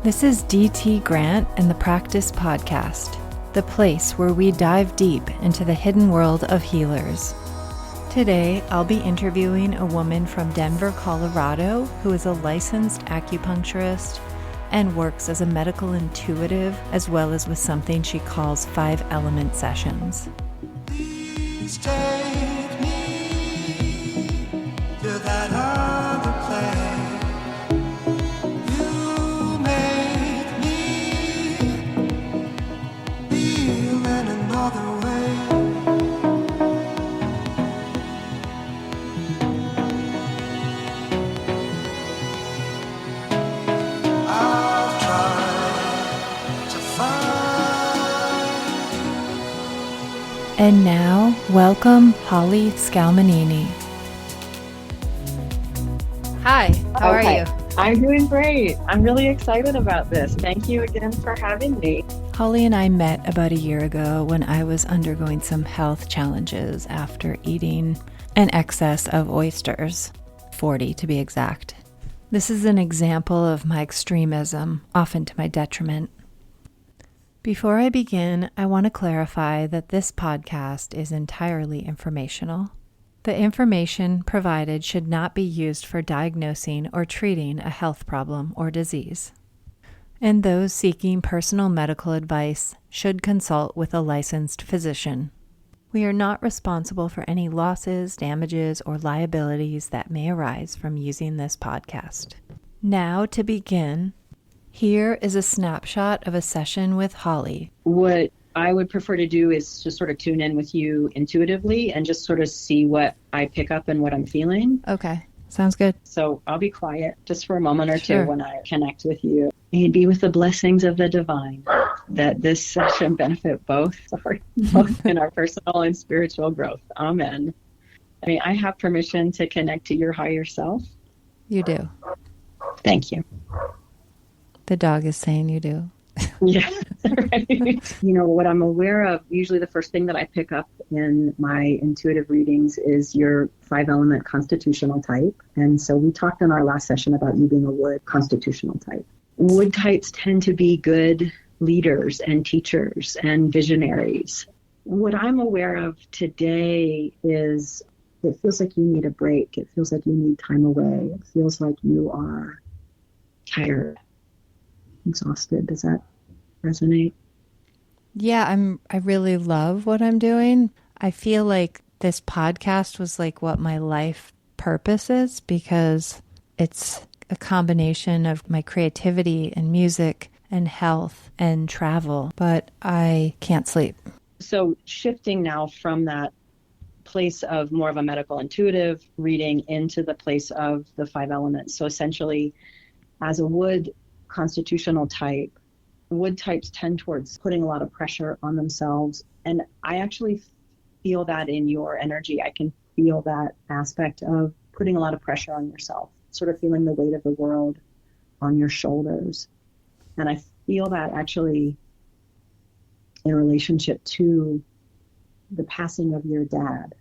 This is DT Grant and the Practice Podcast, the place where we dive deep into the hidden world of healers. Today, I'll be interviewing a woman from Denver, Colorado, who is a licensed acupuncturist and works as a medical intuitive, as well as with something she calls 5-element sessions. Please take me to that other place. You make me feel in another way. I've tried to find. And now, welcome Holly Scalmanini. Hi, how are you? I'm doing great. I'm really excited about this. Thank you again for having me. Holly and I met about a year ago when I was undergoing some health challenges after eating an excess of oysters, 40 to be exact. This is an example of my extremism, often to my detriment. Before I begin, I want to clarify that this podcast is entirely informational. The information provided should not be used for diagnosing or treating a health problem or disease. And those seeking personal medical advice should consult with a licensed physician. We are not responsible for any losses, damages, or liabilities that may arise from using this podcast. Now, to begin, here is a snapshot of a session with Holly. What I would prefer to do is just sort of tune in with you intuitively and just sort of see what I pick up and what I'm feeling. Okay, sounds good. So I'll be quiet just for a moment or Sure. two when I connect with you. And be with the blessings of the divine, that this session benefit both in our personal and spiritual growth. Amen. I mean, I have permission to connect to your higher self. You do. Thank you. The dog is saying you do. Yeah, right. You know, what I'm aware of, usually the first thing that I pick up in my intuitive readings is your 5-element constitutional type. And so we talked in our last session about you being a wood constitutional type. Wood types tend to be good leaders and teachers and visionaries. What I'm aware of today is it feels like you need a break. It feels like you need time away. It feels like you are tired, exhausted. Does that resonate? Yeah, I really love what I'm doing. I feel like this podcast was like what my life purpose is, because it's a combination of my creativity and music and health and travel, but I can't sleep. So shifting now from that place of more of a medical intuitive reading into the place of the 5 elements. So essentially, as a wood constitutional type, wood types tend towards putting a lot of pressure on themselves. And I actually feel that in your energy. I can feel that aspect of putting a lot of pressure on yourself, sort of feeling the weight of the world on your shoulders. And I feel that actually in relationship to the passing of your dad,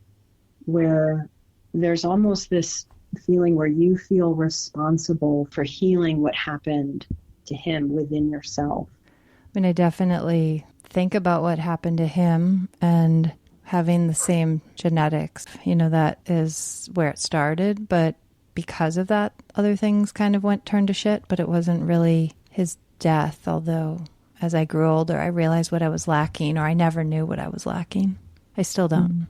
where there's almost this feeling where you feel responsible for healing what happened to him within yourself. I mean, I definitely think about what happened to him and having the same genetics. You know, that is where it started, but because of that, other things kind of turned to shit, but it wasn't really his death, although as I grew older, I realized what I was lacking, or I never knew what I was lacking. I still don't. Mm-hmm.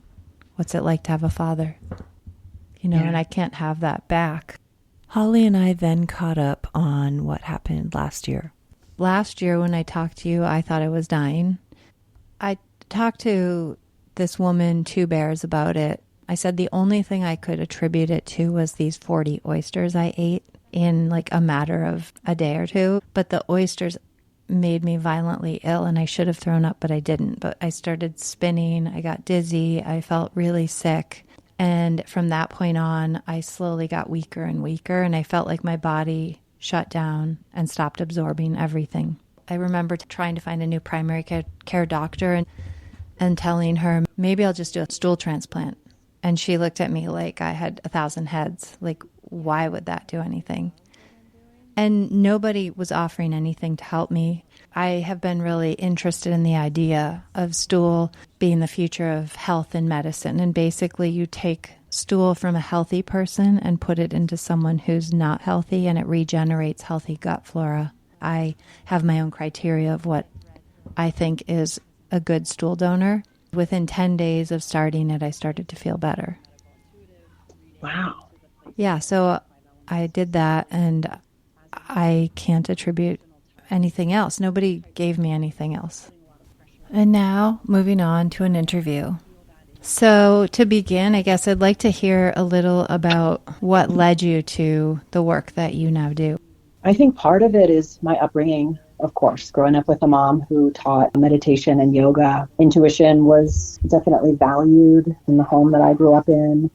What's it like to have a father? You know, and I can't have that back. Holly and I then caught up on what happened last year. Last year when I talked to you, I thought I was dying. I talked to this woman, Two Bears, about it. I said the only thing I could attribute it to was these 40 oysters I ate in like a matter of a day or two. But the oysters made me violently ill, and I should have thrown up, but I didn't. But I started spinning. I got dizzy. I felt really sick. And from that point on, I slowly got weaker and weaker, and I felt like my body shut down and stopped absorbing everything. I remember trying to find a new primary care doctor and telling her, maybe I'll just do a stool transplant. And she looked at me like I had 1,000 heads. Like, why would that do anything? And nobody was offering anything to help me. I have been really interested in the idea of stool being the future of health and medicine. And basically, you take stool from a healthy person and put it into someone who's not healthy, and it regenerates healthy gut flora. I have my own criteria of what I think is a good stool donor. Within 10 days of starting it, I started to feel better. Wow. Yeah, so I did that, and I can't attribute anything else. Nobody gave me anything else. And now, moving on to an interview. So to begin, I guess I'd like to hear a little about what led you to the work that you now do. I think part of it is my upbringing, of course. Growing up with a mom who taught meditation and yoga, intuition was definitely valued in the home that I grew up in.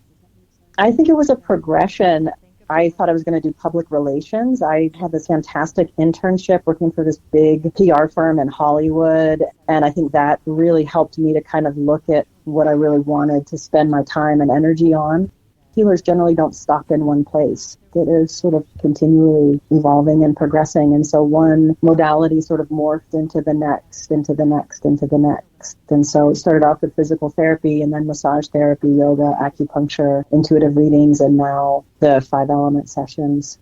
I think it was a progression. I thought I was going to do public relations. I had this fantastic internship working for this big PR firm in Hollywood. And I think that really helped me to kind of look at what I really wanted to spend my time and energy on. Healers generally don't stop in one place. It is sort of continually evolving and progressing. And so one modality sort of morphed into the next, into the next, into the next. And so it started off with physical therapy and then massage therapy, yoga, acupuncture, intuitive readings, and now the 5-element sessions.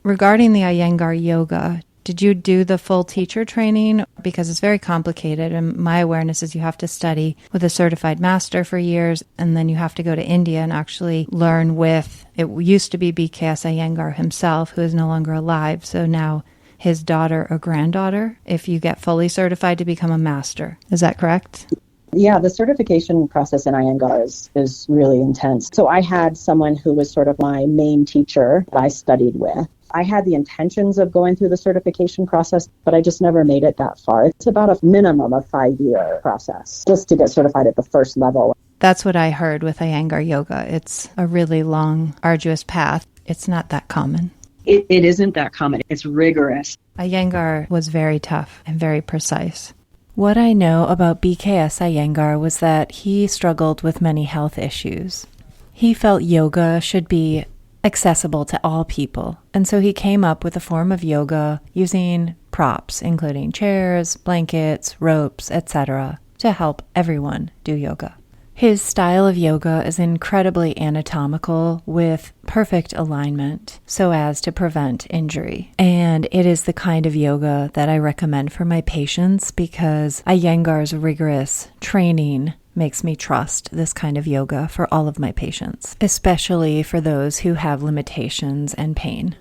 Regarding the Iyengar Yoga, did you do the full teacher training? Because it's very complicated, and my awareness is you have to study with a certified master for years, and then you have to go to India and actually learn with, it used to be BKS Iyengar himself, who is no longer alive, so now his daughter or granddaughter, if you get fully certified to become a master. Is that correct? Yeah, the certification process in Iyengar is really intense. So I had someone who was sort of my main teacher that I studied with. I had the intentions of going through the certification process, but I just never made it that far. It's about a minimum of 5-year process just to get certified at the first level. That's what I heard with Iyengar Yoga. It's a really long, arduous path. It's not that common. It isn't that common. It's rigorous. Iyengar was very tough and very precise. What I know about BKS Iyengar was that he struggled with many health issues. He felt yoga should be accessible to all people, and so he came up with a form of yoga using props, including chairs, blankets, ropes, etc., to help everyone do yoga. His style of yoga is incredibly anatomical with perfect alignment so as to prevent injury. And it is the kind of yoga that I recommend for my patients because Iyengar's rigorous training makes me trust this kind of yoga for all of my patients, especially for those who have limitations and pain.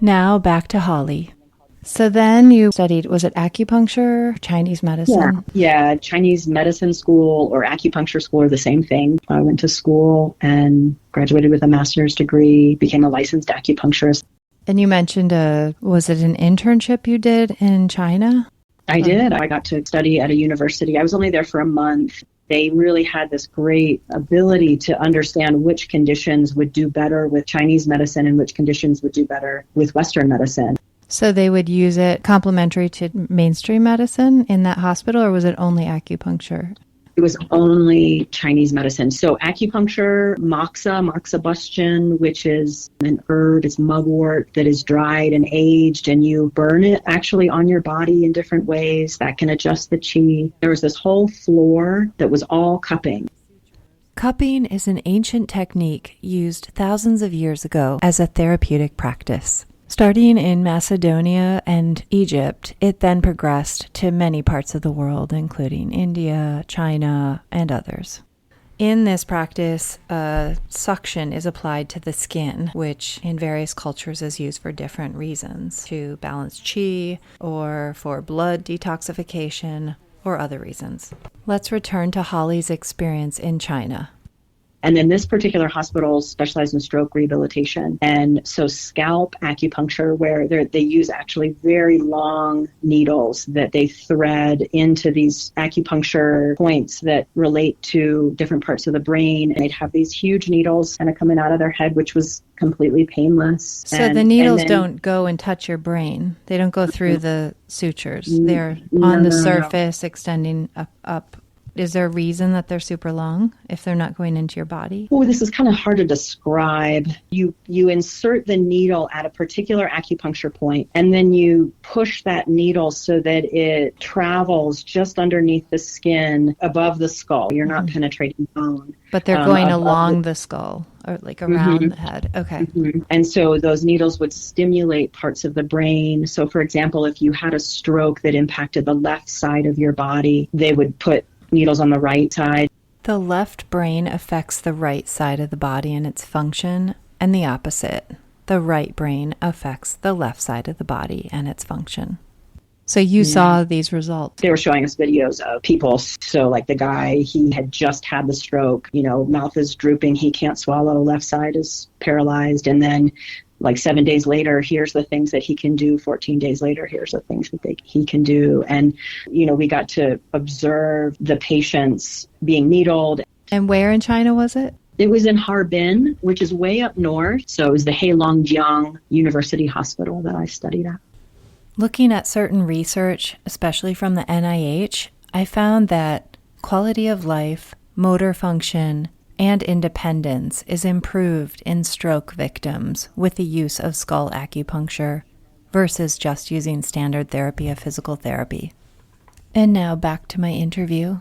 Now back to Holly. So then you studied, was it acupuncture, Chinese medicine? Yeah, Chinese medicine school or acupuncture school are the same thing. I went to school and graduated with a master's degree, became a licensed acupuncturist. And you mentioned, was it an internship you did in China? I did. I got to study at a university. I was only there for a month. They really had this great ability to understand which conditions would do better with Chinese medicine and which conditions would do better with Western medicine. So they would use it complementary to mainstream medicine in that hospital, or was it only acupuncture? It was only Chinese medicine. So acupuncture, moxibustion, which is an herb, it's mugwort that is dried and aged, and you burn it actually on your body in different ways that can adjust the qi. There was this whole floor that was all cupping. Cupping is an ancient technique used thousands of years ago as a therapeutic practice. Starting in Macedonia and Egypt, it then progressed to many parts of the world, including India, China, and others. In this practice, suction is applied to the skin, which in various cultures is used for different reasons, to balance qi or for blood detoxification or other reasons. Let's return to Holly's experience in China. And then this particular hospital specialized in stroke rehabilitation. And so scalp acupuncture, where they use actually very long needles that they thread into these acupuncture points that relate to different parts of the brain. And they'd have these huge needles kind of coming out of their head, which was completely painless. So the needles don't go and touch your brain. They don't go through the sutures. They're on the surface, extending up. Is there a reason that they're super long if they're not going into your body? Oh, this is kind of hard to describe. You insert the needle at a particular acupuncture point, and then you push that needle so that it travels just underneath the skin above the skull. You're not penetrating bone. But they're going along the skull or like around the head. Okay. And so those needles would stimulate parts of the brain. So for example, if you had a stroke that impacted the left side of your body, they would put needles on the right side. The left brain affects the right side of the body and its function, and the opposite. The right brain affects the left side of the body and its function. So you saw these results. They were showing us videos of people. So like the guy, he had just had the stroke, mouth is drooping, he can't swallow, left side is paralyzed. And then like 7 days later, here's the things that he can do. 14 days later, here's the things that he can do. And, we got to observe the patients being needled. And where in China was it? It was in Harbin, which is way up north. So it was the Heilongjiang University Hospital that I studied at. Looking at certain research, especially from the NIH, I found that quality of life, motor function, and independence is improved in stroke victims with the use of skull acupuncture versus just using standard therapy of physical therapy. And now back to my interview.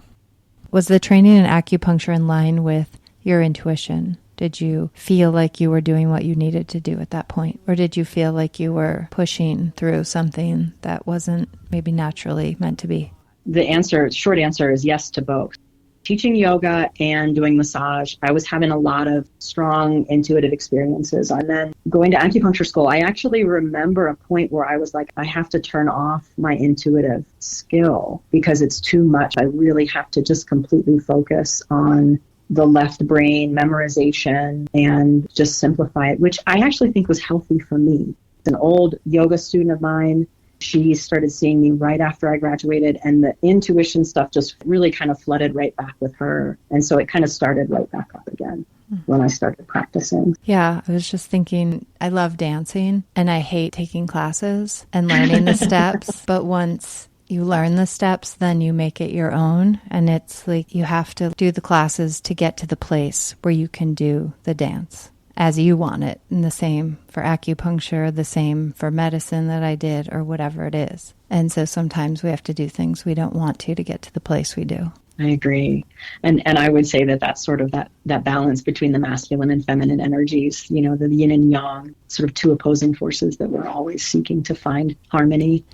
Was the training in acupuncture in line with your intuition? Did you feel like you were doing what you needed to do at that point? Or did you feel like you were pushing through something that wasn't maybe naturally meant to be? The short answer is yes to both. Teaching yoga and doing massage, I was having a lot of strong intuitive experiences. And then going to acupuncture school, I actually remember a point where I was like, I have to turn off my intuitive skill because it's too much. I really have to just completely focus on the left brain memorization and just simplify it, which I actually think was healthy for me. An old yoga student of mine, she started seeing me right after I graduated, and the intuition stuff just really kind of flooded right back with her. And so it kind of started right back up again when I started practicing. Yeah, I was just thinking, I love dancing and I hate taking classes and learning the steps. But once you learn the steps, then you make it your own. And it's like you have to do the classes to get to the place where you can do the dance as you want it. And the same for acupuncture, the same for medicine that I did or whatever it is. And so sometimes we have to do things we don't want to get to the place we do. I agree. And I would say that that's sort of that balance between the masculine and feminine energies, the yin and yang, sort of two opposing forces that we're always seeking to find harmony.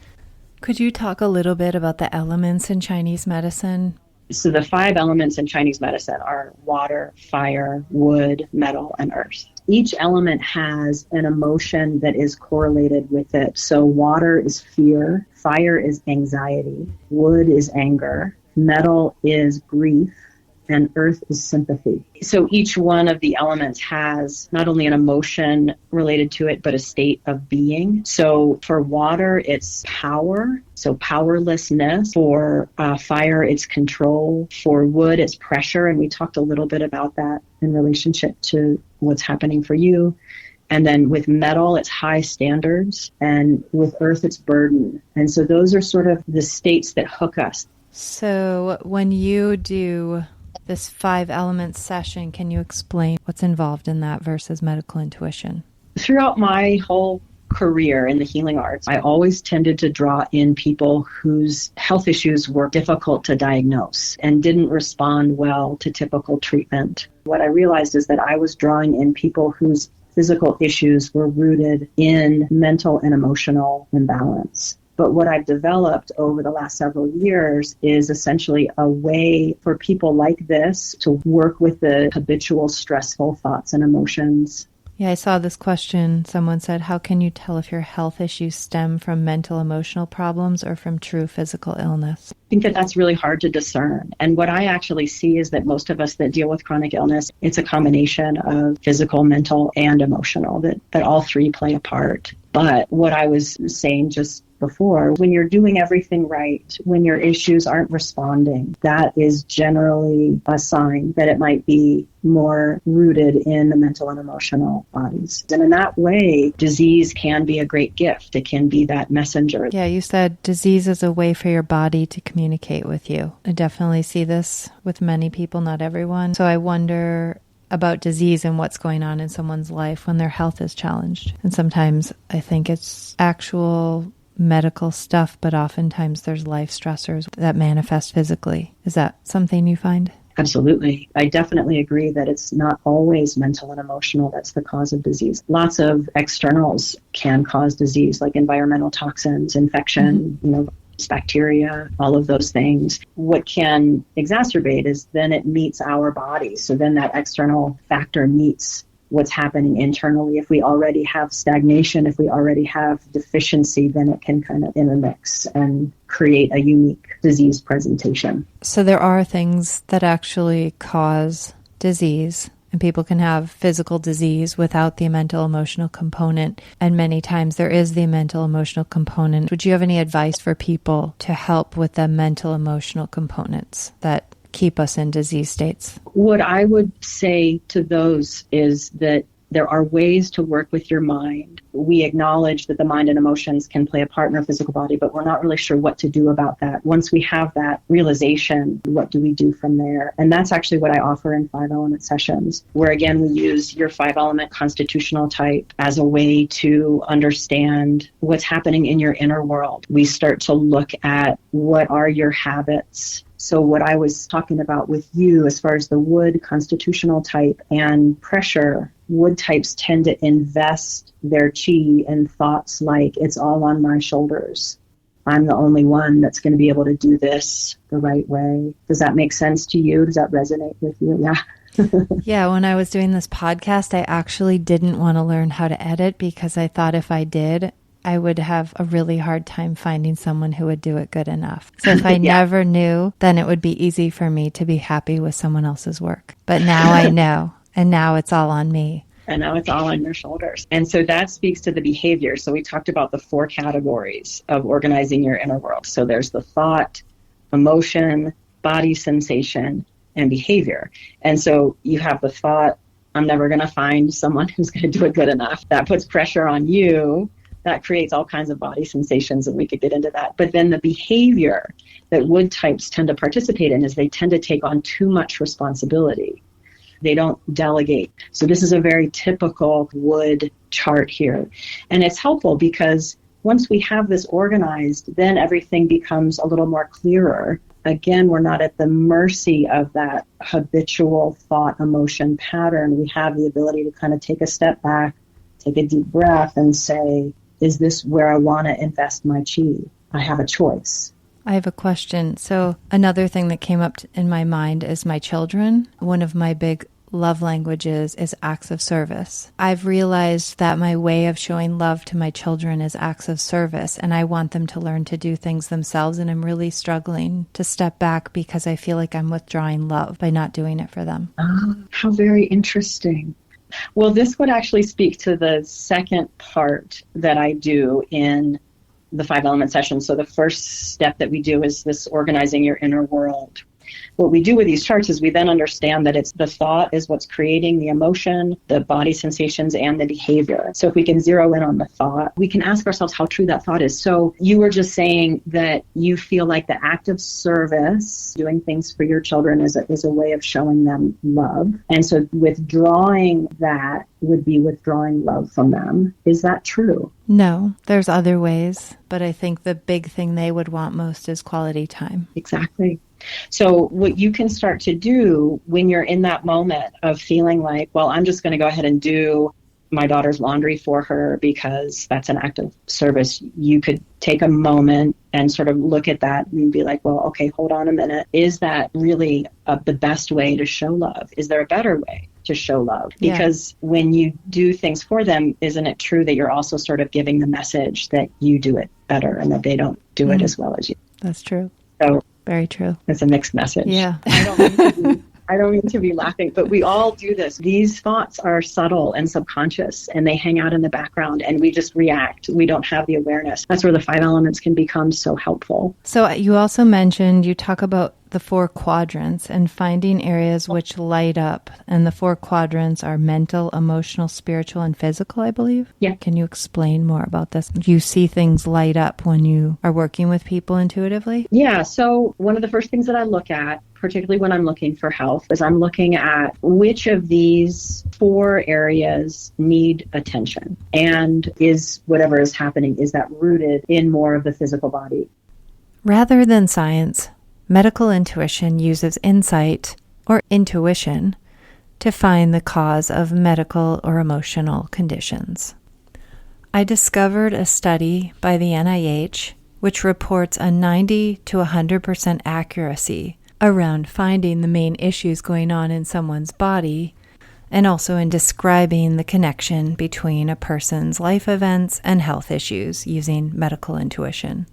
Could you talk a little bit about the elements in Chinese medicine? So the 5 elements in Chinese medicine are water, fire, wood, metal, and earth. Each element has an emotion that is correlated with it. So water is fear, fire is anxiety, wood is anger, metal is grief, and earth is sympathy. So each one of the elements has not only an emotion related to it, but a state of being. So for water, it's power, so powerlessness. For fire, it's control. For wood, it's pressure. And we talked a little bit about that in relationship to what's happening for you. And then with metal, it's high standards. And with earth, it's burden. And so those are sort of the states that hook us. So when you do this 5 elements session, can you explain what's involved in that versus medical intuition? Throughout my whole career in the healing arts, I always tended to draw in people whose health issues were difficult to diagnose and didn't respond well to typical treatment. What I realized is that I was drawing in people whose physical issues were rooted in mental and emotional imbalance. But what I've developed over the last several years is essentially a way for people like this to work with the habitual stressful thoughts and emotions. Yeah, I saw this question. Someone said, how can you tell if your health issues stem from mental, emotional problems or from true physical illness? I think that that's really hard to discern. And what I actually see is that most of us that deal with chronic illness, it's a combination of physical, mental, and emotional, that all 3 play a part. But what I was saying just before, when you're doing everything right, when your issues aren't responding, that is generally a sign that it might be more rooted in the mental and emotional bodies. And in that way, disease can be a great gift. It can be that messenger. Yeah, you said disease is a way for your body to communicate with you. I definitely see this with many people, not everyone. So I wonder about disease and what's going on in someone's life when their health is challenged. And sometimes I think it's actual medical stuff, but oftentimes there's life stressors that manifest physically. Is that something you find? Absolutely. I definitely agree that it's not always mental and emotional that's the cause of disease. Lots of externals can cause disease, like environmental toxins, infection, bacteria, all of those things. What can exacerbate is then it meets our body. So then that external factor meets what's happening internally. If we already have stagnation, if we already have deficiency, then it can kind of intermix and create a unique disease presentation. So there are things that actually cause disease, and people can have physical disease without the mental emotional component. And many times there is the mental emotional component. Would you have any advice for people to help with the mental emotional components that keep us in disease states? What I would say to those is that there are ways to work with your mind. We acknowledge that the mind and emotions can play a part in our physical body, but we're not really sure what to do about that. Once we have that realization, what do we do from there? And that's actually what I offer in 5-element sessions, where again, we use your 5-element constitutional type as a way to understand what's happening in your inner world. We start to look at what are your habits. So what I was talking about with you as far as the wood constitutional type and pressure, wood types tend to invest their chi in thoughts like it's all on my shoulders. I'm the only one that's going to be able to do this the right way. Does that make sense to you? Does that resonate with you? Yeah. Yeah, when I was doing this podcast, I actually didn't want to learn how to edit because I thought if I did, I would have a really hard time finding someone who would do it good enough. So if I never knew, then it would be easy for me to be happy with someone else's work. But now I know, and now it's all on me. And now it's all on your shoulders. And so that speaks to the behavior. So we talked about the 4 categories of organizing your inner world. So there's the thought, emotion, body sensation, and behavior. And so you have the thought, I'm never going to find someone who's going to do it good enough. That puts pressure on you. That creates all kinds of body sensations, and we could get into that. But then the behavior that wood types tend to participate in is they tend to take on too much responsibility. They don't delegate. So this is a very typical wood chart here. And it's helpful because once we have this organized, then everything becomes a little more clearer. Again, we're not at the mercy of that habitual thought emotion pattern. We have the ability to kind of take a step back, take a deep breath, and say, is this where I want to invest my chi? I have a choice. I have a question. So another thing that came up in my mind is my children. One of my big love languages is acts of service. I've realized that my way of showing love to my children is acts of service, and I want them to learn to do things themselves, and I'm really struggling to step back because I feel like I'm withdrawing love by not doing it for them. Oh, how very interesting. Well, this would actually speak to the second part that I do in the 5-element session. So the first step that we do is this organizing your inner world. What we do with these charts is we then understand that it's the thought is what's creating the emotion, the body sensations, and the behavior. So if we can zero in on the thought, we can ask ourselves how true that thought is. So you were just saying that you feel like the act of service, doing things for your children is a way of showing them love. And so withdrawing that would be withdrawing love from them. Is that true? No, there's other ways, but I think the big thing they would want most is quality time. Exactly. So what you can start to do when you're in that moment of feeling like, well, I'm just going to go ahead and do my daughter's laundry for her because that's an act of service, you could take a moment and sort of look at that and be like, well, okay, hold on a minute. Is that really the best way to show love? Is there a better way to show love? Because when you do things for them, isn't it true that you're also sort of giving the message that you do it better and that they don't do it as well as you? That's true. So very true. It's a mixed message. Yeah. I I don't mean to be laughing, but we all do this. These thoughts are subtle and subconscious, and they hang out in the background, and we just react. We don't have the awareness. That's where the 5 elements can become so helpful. So you also mentioned, you talk about the 4 quadrants and finding areas which light up. And the 4 quadrants are mental, emotional, spiritual, and physical, I believe. Yeah. Can you explain more about this? Do you see things light up when you are working with people intuitively? Yeah. So one of the first things that I look at, particularly when I'm looking for health, is I'm looking at which of these 4 areas need attention. And is whatever is happening, is that rooted in more of the physical body? Rather than science, medical intuition uses insight or intuition to find the cause of medical or emotional conditions. I discovered a study by the NIH which reports a 90 to 100% accuracy around finding the main issues going on in someone's body, and also in describing the connection between a person's life events and health issues using medical intuition.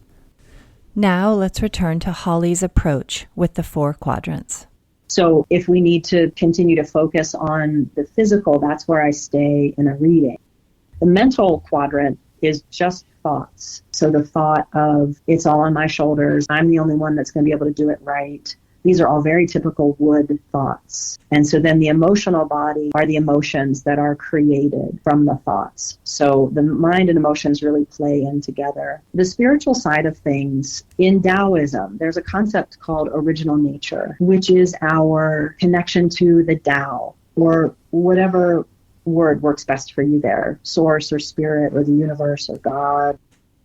Now let's return to Holly's approach with the 4 quadrants. So if we need to continue to focus on the physical, that's where I stay in a reading. The mental quadrant is just thoughts. So the thought of, it's all on my shoulders, I'm the only one that's going to be able to do it right. These are all very typical wood thoughts. And so then the emotional body are the emotions that are created from the thoughts. So the mind and emotions really play in together. The spiritual side of things, in Taoism, there's a concept called original nature, which is our connection to the Tao, or whatever word works best for you there, source or spirit or the universe or God.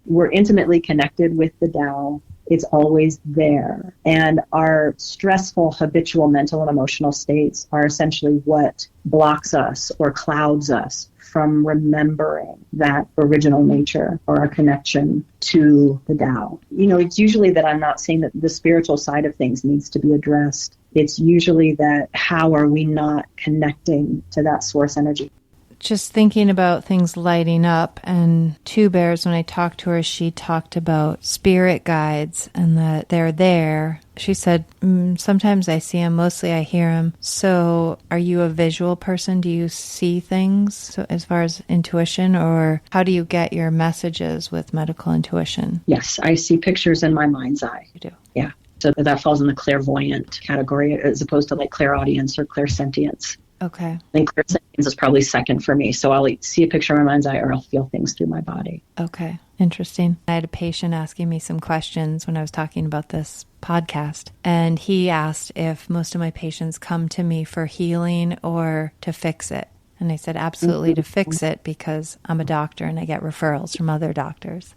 We're intimately connected with the Tao. It's always there. And our stressful, habitual mental and emotional states are essentially what blocks us or clouds us from remembering that original nature or our connection to the Tao. You know, it's usually that I'm not saying that the spiritual side of things needs to be addressed. It's usually that how are we not connecting to that source energy? Just thinking about things lighting up, and Two Bears, when I talked to her, she talked about spirit guides and that they're there. She said, sometimes I see them, mostly I hear them. So are you a visual person? Do you see things, so as far as intuition, or how do you get your messages with medical intuition? Yes, I see pictures in my mind's eye. You do? Yeah. So that falls in the clairvoyant category as opposed to like clairaudience or clairsentience. Okay. I think clairsentience is probably second for me. So I'll see a picture in my mind's eye or I'll feel things through my body. Okay. Interesting. I had a patient asking me some questions when I was talking about this podcast, and he asked if most of my patients come to me for healing or to fix it. And I said, absolutely to fix it, because I'm a doctor and I get referrals from other doctors.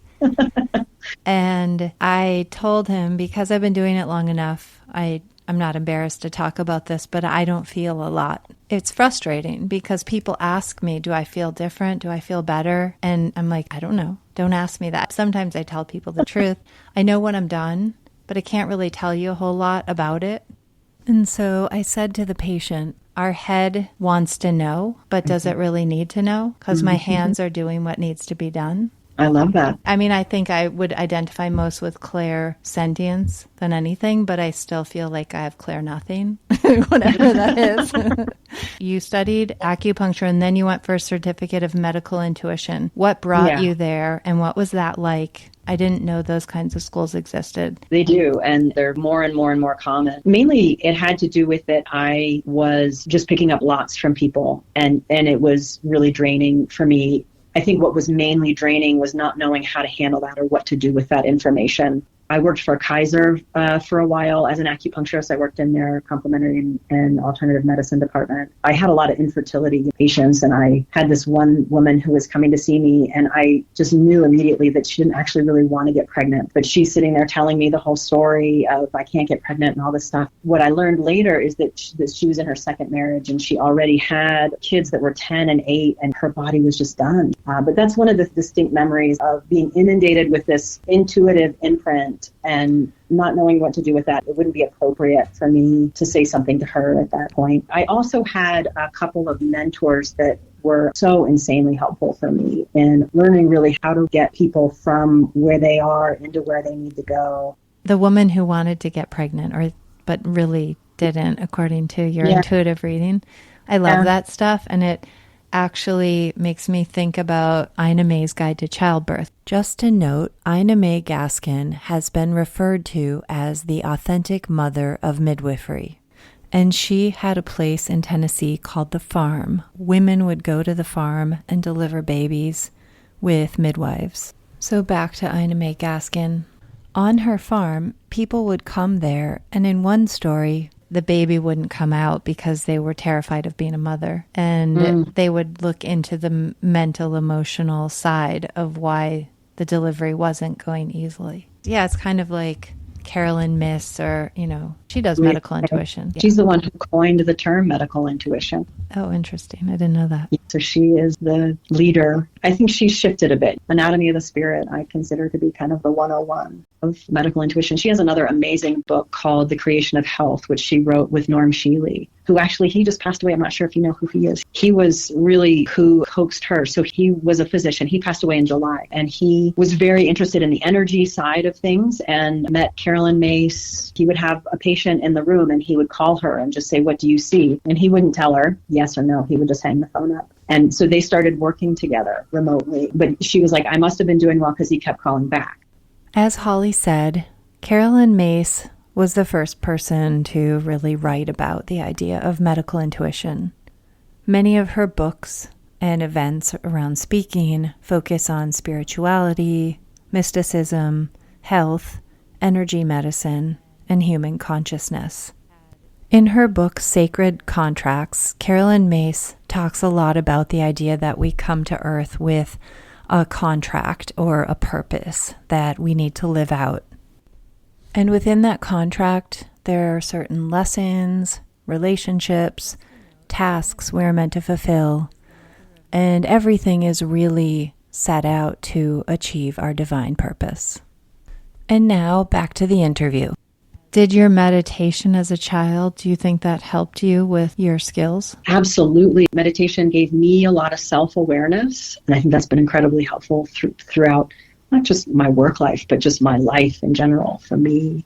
And I told him, because I've been doing it long enough, I'm not embarrassed to talk about this, but I don't feel a lot. It's frustrating because people ask me, do I feel different? Do I feel better? And I'm like, I don't know. Don't ask me that. Sometimes I tell people the truth. I know when I'm done, but I can't really tell you a whole lot about it. And so I said to the patient, our head wants to know, but does it really need to know? Because my hands are doing what needs to be done. I love that. I mean, I think I would identify most with clairsentience than anything, but I still feel like I have clair-nothing, whatever that is. You studied acupuncture and then you went for a certificate of medical intuition. What brought you there, and what was that like? I didn't know those kinds of schools existed. They do, and they're more and more and more common. Mainly, it had to do with that I was just picking up lots from people, and it was really draining for me. I think what was mainly draining was not knowing how to handle that or what to do with that information. I worked for Kaiser for a while as an acupuncturist. I worked in their complementary and alternative medicine department. I had a lot of infertility patients, and I had this one woman who was coming to see me, and I just knew immediately that she didn't actually really want to get pregnant. But she's sitting there telling me the whole story of I can't get pregnant and all this stuff. What I learned later is that she was in her second marriage, and she already had kids that were 10 and 8, and her body was just done. But that's one of the distinct memories of being inundated with this intuitive imprint and not knowing what to do with that. It wouldn't be appropriate for me to say something to her at that point. I also had a couple of mentors that were so insanely helpful for me in learning really how to get people from where they are into where they need to go. The woman who wanted to get pregnant, but really didn't, according to your Yeah. intuitive reading. I love Yeah. that stuff. And it actually makes me think about Ina May's Guide to Childbirth. Just to note, Ina May Gaskin has been referred to as the authentic mother of midwifery. And she had a place in Tennessee called the Farm. Women would go to the farm and deliver babies with midwives. So back to Ina May Gaskin. On her farm, people would come there, and in one story, the baby wouldn't come out because they were terrified of being a mother. And they would look into the mental, emotional side of why the delivery wasn't going easily. Yeah, it's kind of like Carolyn Myss, or, she does medical intuition. She's the one who coined the term medical intuition. Oh, interesting. I didn't know that. So she is the leader. I think she's shifted a bit. Anatomy of the Spirit, I consider to be kind of the 101 of medical intuition. She has another amazing book called The Creation of Health, which she wrote with Norm Shealy, who actually, he just passed away. I'm not sure if you know who he is. He was really who coaxed her. So he was a physician. He passed away in July, and he was very interested in the energy side of things and met Carolyn Mace. He would have a patient in the room and he would call her and just say, "What do you see?" And he wouldn't tell her yes or no. He would just hang the phone up. And so they started working together remotely. But she was like, I must have been doing well because he kept calling back. As Holly said, Carolyn Mace was the first person to really write about the idea of medical intuition. Many of her books and events around speaking focus on spirituality, mysticism, health, energy medicine, and human consciousness. In her book, Sacred Contracts, Carolyn Mace talks a lot about the idea that we come to Earth with a contract or a purpose that we need to live out. And within that contract, there are certain lessons, relationships, tasks we're meant to fulfill, and everything is really set out to achieve our divine purpose. And now, back to the interview. Did your meditation as a child, do you think that helped you with your skills? Absolutely. Meditation gave me a lot of self-awareness, and I think that's been incredibly helpful throughout not just my work life, but just my life in general for me.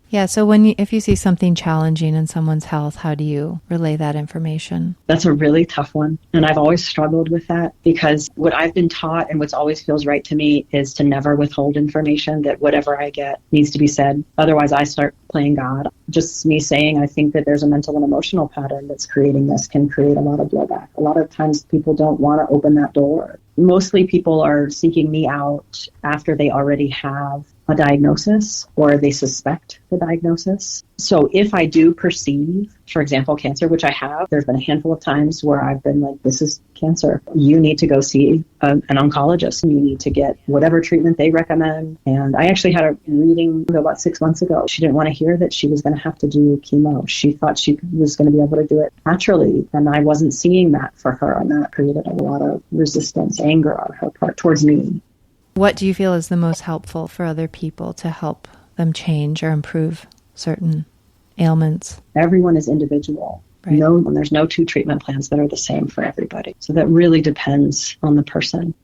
Yeah, so if you see something challenging in someone's health, how do you relay that information? That's a really tough one. And I've always struggled with that because what I've been taught and what always feels right to me is to never withhold information, that whatever I get needs to be said. Otherwise, I start playing God. Just me saying, I think that there's a mental and emotional pattern that's creating this can create a lot of blowback. A lot of times people don't want to open that door. Mostly people are seeking me out after they already have a diagnosis or they suspect the diagnosis. So if I do perceive, for example, cancer, which I have, there's been a handful of times where I've been like, this is cancer. You need to go see an oncologist. You need to get whatever treatment they recommend. And I actually had a reading about 6 months ago. She didn't want to hear that she was going to have to do chemo. She thought she was going to be able to do it naturally. And I wasn't seeing that for her. And that created a lot of resistance, anger on her part towards me. What do you feel is the most helpful for other people to help them change or improve certain ailments? Everyone is individual. Right. There's no two treatment plans that are the same for everybody. So that really depends on the person.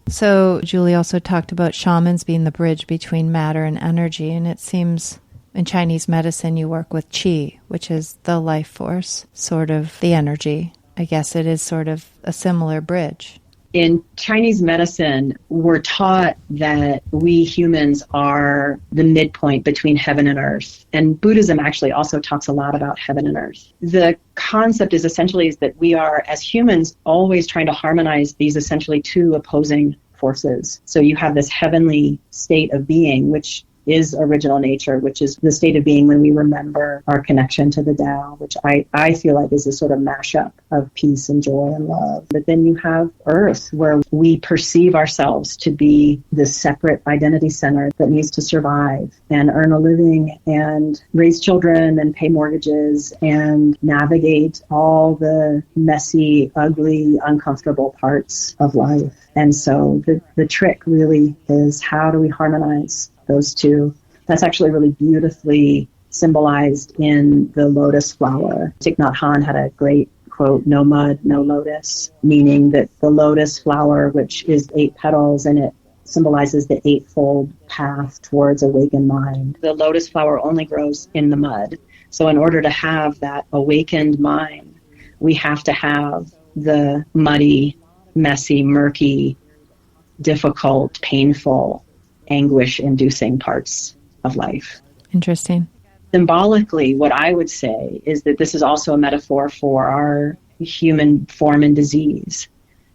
So Julie also talked about shamans being the bridge between matter and energy. And it seems in Chinese medicine, you work with qi, which is the life force, sort of the energy. I guess it is sort of a similar bridge. In Chinese medicine, we're taught that we humans are the midpoint between heaven and earth. And Buddhism actually also talks a lot about heaven and earth. The concept is essentially that we are, as humans, always trying to harmonize these essentially two opposing forces. So you have this heavenly state of being, which is original nature, which is the state of being when we remember our connection to the Tao, which I feel like is a sort of mashup of peace and joy and love. But then you have Earth, where we perceive ourselves to be this separate identity center that needs to survive and earn a living and raise children and pay mortgages and navigate all the messy, ugly, uncomfortable parts of life. And so the trick really is, how do we harmonize those two? That's actually really beautifully symbolized in the lotus flower. Thich Nhat Hanh had a great quote, "No mud, no lotus," meaning that the lotus flower, which is 8 petals, and it symbolizes the eightfold path towards awakened mind. The lotus flower only grows in the mud. So in order to have that awakened mind, we have to have the muddy, messy, murky, difficult, painful, anguish-inducing parts of life. Interesting. Symbolically, what I would say is that this is also a metaphor for our human form and disease.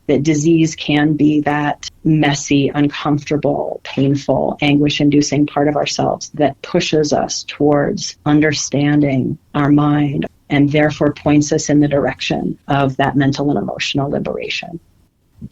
That disease can be that messy, uncomfortable, painful, anguish-inducing part of ourselves that pushes us towards understanding our mind and therefore points us in the direction of that mental and emotional liberation.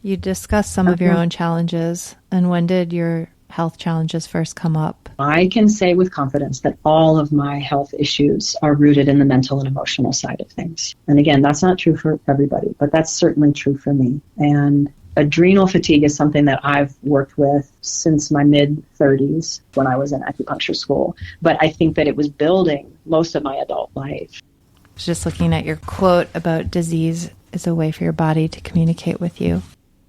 You discussed some of your own challenges, and when did your health challenges first come up? I can say with confidence that all of my health issues are rooted in the mental and emotional side of things. And again, that's not true for everybody, but that's certainly true for me. And adrenal fatigue is something that I've worked with since my mid-30s when I was in acupuncture school. But I think that it was building most of my adult life. I was just looking at your quote about disease is a way for your body to communicate with you.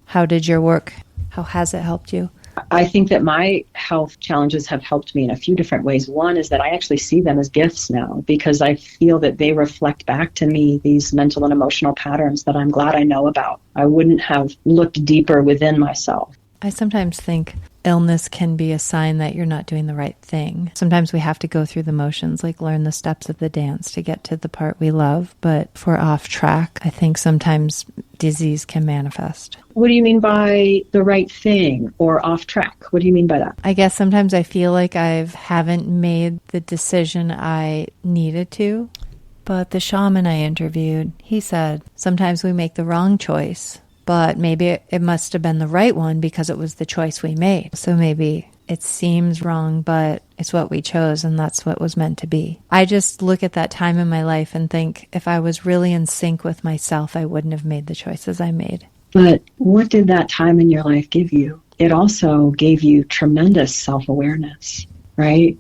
How did your work, how has it helped you? I think that my health challenges have helped me in a few different ways. One is that I actually see them as gifts now because I feel that they reflect back to me these mental and emotional patterns that I'm glad I know about. I wouldn't have looked deeper within myself. I sometimes think illness can be a sign that you're not doing the right thing. Sometimes we have to go through the motions, like learn the steps of the dance to get to the part we love. But if we're off track, I think sometimes disease can manifest. What do you mean by the right thing or off track? What do you mean by that? I guess sometimes I feel like I haven't made the decision I needed to. But the shaman I interviewed, he said, sometimes we make the wrong choice. But maybe it must have been the right one because it was the choice we made. So maybe it seems wrong, but it's what we chose and that's what was meant to be. I just look at that time in my life and think if I was really in sync with myself, I wouldn't have made the choices I made. But what did that time in your life give you? It also gave you tremendous self-awareness, right?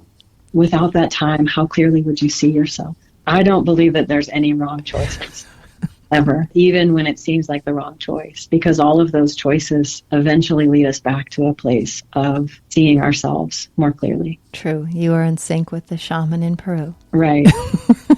Without that time, how clearly would you see yourself? I don't believe that there's any wrong choices. Ever, even when it seems like the wrong choice, because all of those choices eventually lead us back to a place of seeing ourselves more clearly. True. You are in sync with the shaman in Peru. Right.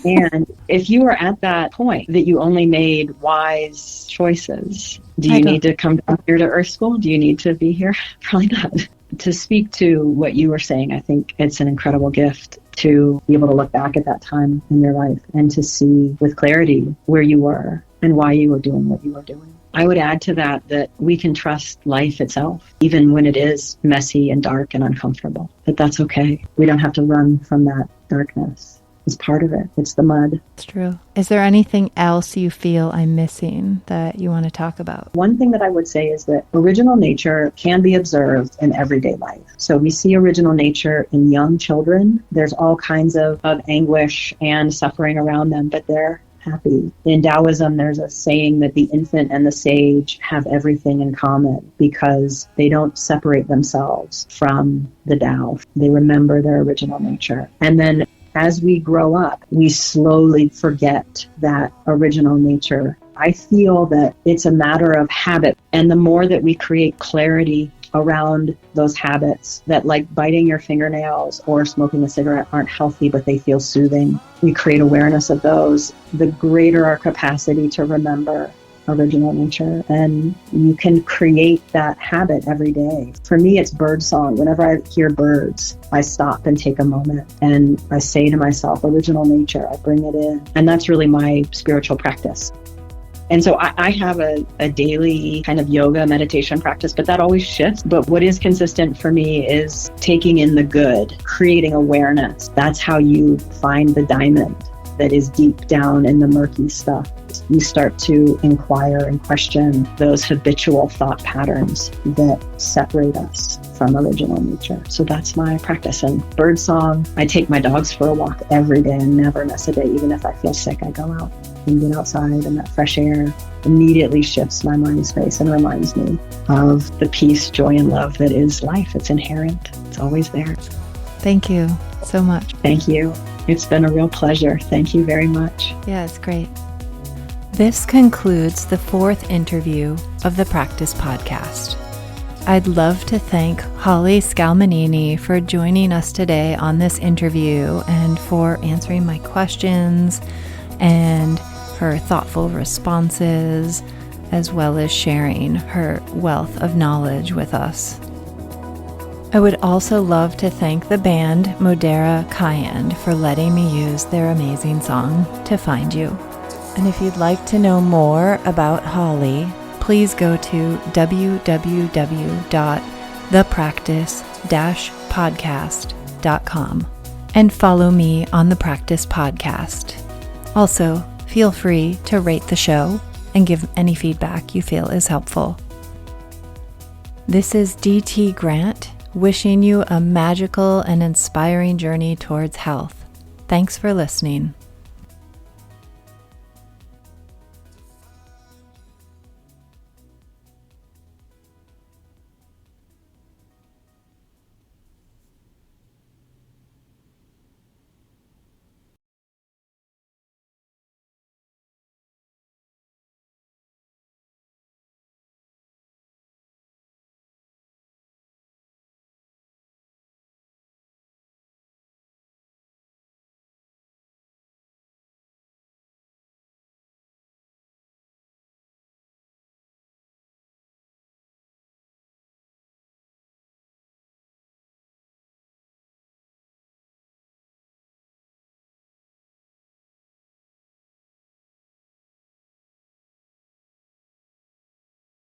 And if you are at that point that you only made wise choices, do you need to come down here to Earth School? Do you need to be here? Probably not. To speak to what you were saying, I think it's an incredible gift to be able to look back at that time in your life and to see with clarity where you were and why you were doing what you were doing. I would add to that we can trust life itself, even when it is messy and dark and uncomfortable, that's okay. We don't have to run from that darkness. It's part of it. It's the mud. It's true. Is there anything else you feel I'm missing that you want to talk about? One thing that I would say is that original nature can be observed in everyday life. So we see original nature in young children. There's all kinds of anguish and suffering around them, but they're happy. In Taoism, there's a saying that the infant and the sage have everything in common because they don't separate themselves from the Tao. They remember their original nature. And then as we grow up, we slowly forget that original nature. I feel that it's a matter of habit. And the more that we create clarity around those habits that, like biting your fingernails or smoking a cigarette, aren't healthy, but they feel soothing, we create awareness of those, the greater our capacity to remember original nature. And you can create that habit every day. For me, it's bird song. Whenever I hear birds, I stop and take a moment and I say to myself, original nature, I bring it in. And that's really my spiritual practice. And so I have a daily kind of yoga meditation practice, but that always shifts. But what is consistent for me is taking in the good, creating awareness. That's how you find the diamond that is deep down in the murky stuff. You start to inquire and question those habitual thought patterns that separate us from original nature. So that's my practice. And bird song, I take my dogs for a walk every day and never miss a day. Even if I feel sick, I go out and get outside, and that fresh air immediately shifts my mind space and reminds me of the peace, joy, and love that is life. It's inherent. It's always there. Thank you so much. Thank you. It's been a real pleasure. Thank you very much. Yeah, it's great. This concludes the 4th interview of the Practice Podcast. I'd love to thank Holly Scalmanini for joining us today on this interview and for answering my questions and her thoughtful responses, as well as sharing her wealth of knowledge with us. I would also love to thank the band Modera Cayenne for letting me use their amazing song, To Find You. And if you'd like to know more about Holly, please go to www.thepractice-podcast.com and follow me on the Practice Podcast. Also, feel free to rate the show and give any feedback you feel is helpful. This is DT Grant, wishing you a magical and inspiring journey towards health. Thanks for listening.